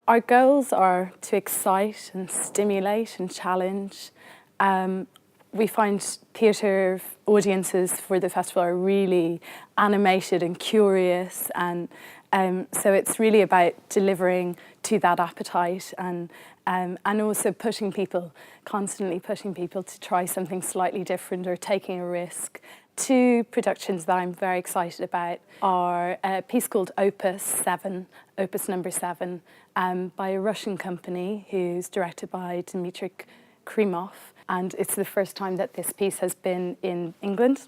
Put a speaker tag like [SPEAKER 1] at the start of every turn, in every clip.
[SPEAKER 1] Our goals are to excite and stimulate and challenge. We find theatre audiences for the festival are really animated and curious, and so it's really about delivering to that appetite and also constantly pushing people to try something slightly different or taking a risk. Two productions that I'm very excited about are a piece called Opus number 7, by a Russian company who's directed by Dmitry Krimov. And it's the first time that this piece has been in England.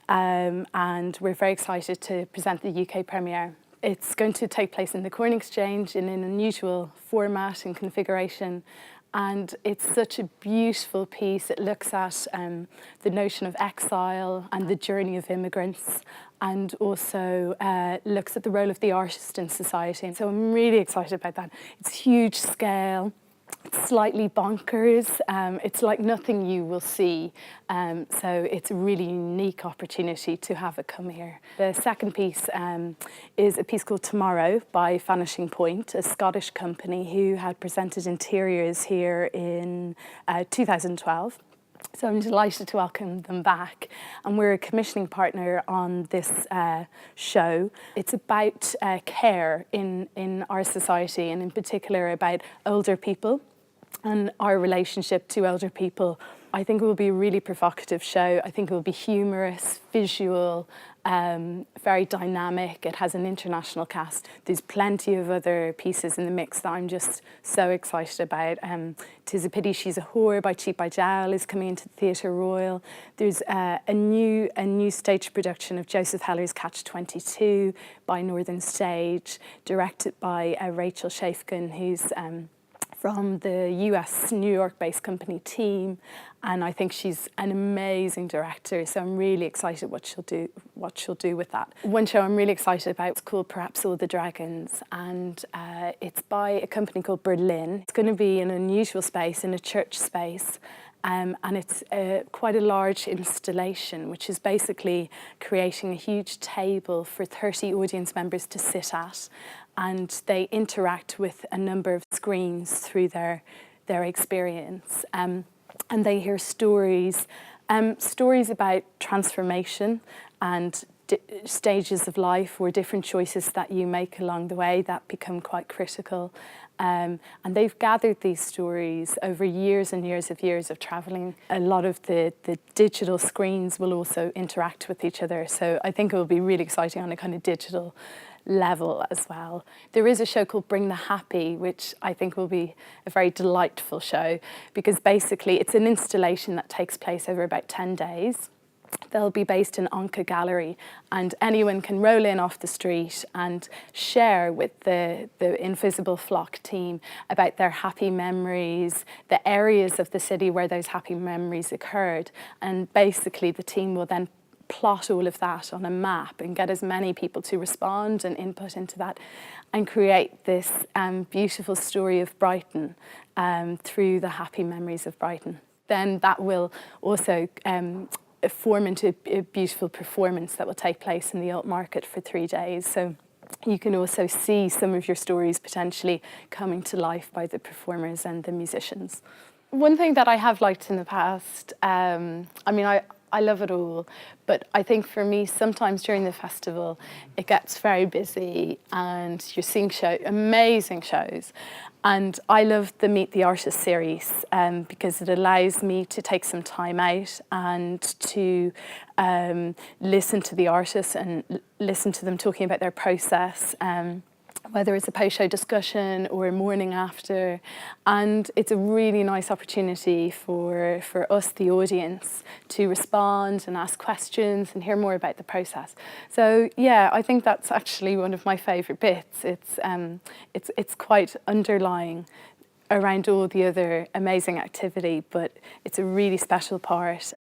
[SPEAKER 1] And we're very excited to present the UK premiere. It's going to take place in the Corn Exchange in an unusual format and configuration. And it's such a beautiful piece. It looks at the notion of exile and the journey of immigrants, and also looks at the role of the artist in society. And so I'm really excited about that. It's huge scale. It's slightly bonkers. It's like nothing you will see. So it's a really unique opportunity to have it come here. The second piece is a piece called Tomorrow by Vanishing Point, a Scottish company who had presented interiors here in 2012. So I'm delighted to welcome them back. And we're a commissioning partner on this show. It's about care in our society, and in particular about older people and our relationship to elder people. I think it will be a really provocative show. I think it will be humorous, visual, very dynamic. It has an international cast. There's plenty of other pieces in the mix that I'm just so excited about. 'Tis a Pity She's a Whore by Cheap by Jowl is coming into the Theatre Royal. There's a new stage production of Joseph Heller's Catch-22 by Northern Stage, directed by Rachel Shafkin, who's from the US New York-based company Team, and I think she's an amazing director, so I'm really excited what she'll do with that. One show I'm really excited about is called Perhaps All the Dragons, and it's by a company called Berlin. It's going to be an unusual space, in a church space, and it's quite a large installation, which is basically creating a huge table for 30 audience members to sit at, and they interact with a number of screens through their experience. And they hear stories about transformation and stages of life or different choices that you make along the way that become quite critical. And they've gathered these stories over years and years of travelling. A lot of the digital screens will also interact with each other. So I think it will be really exciting on a kind of digital level as well. There is a show called Bring the Happy, which I think will be a very delightful show, because basically it's an installation that takes place over about 10 days. They'll be based in Onca Gallery, and anyone can roll in off the street and share with the Invisible Flock team about their happy memories, the areas of the city where those happy memories occurred. And basically the team will then plot all of that on a map and get as many people to respond and input into that, and create this beautiful story of Brighton through the happy memories of Brighton. Then that will also form into a beautiful performance that will take place in the Alt Market for 3 days. So you can also see some of your stories potentially coming to life by the performers and the musicians. One thing that I have liked in the past, I love it all, but I think for me, sometimes during the festival, it gets very busy and you're seeing amazing shows. And I love the Meet the Artist series because it allows me to take some time out and to listen to the artists and listen to them talking about their process. Whether it's a post-show discussion or a morning after. And it's a really nice opportunity for us, the audience, to respond and ask questions and hear more about the process. So yeah, I think that's actually one of my favourite bits. It's quite underlying around all the other amazing activity, but it's a really special part.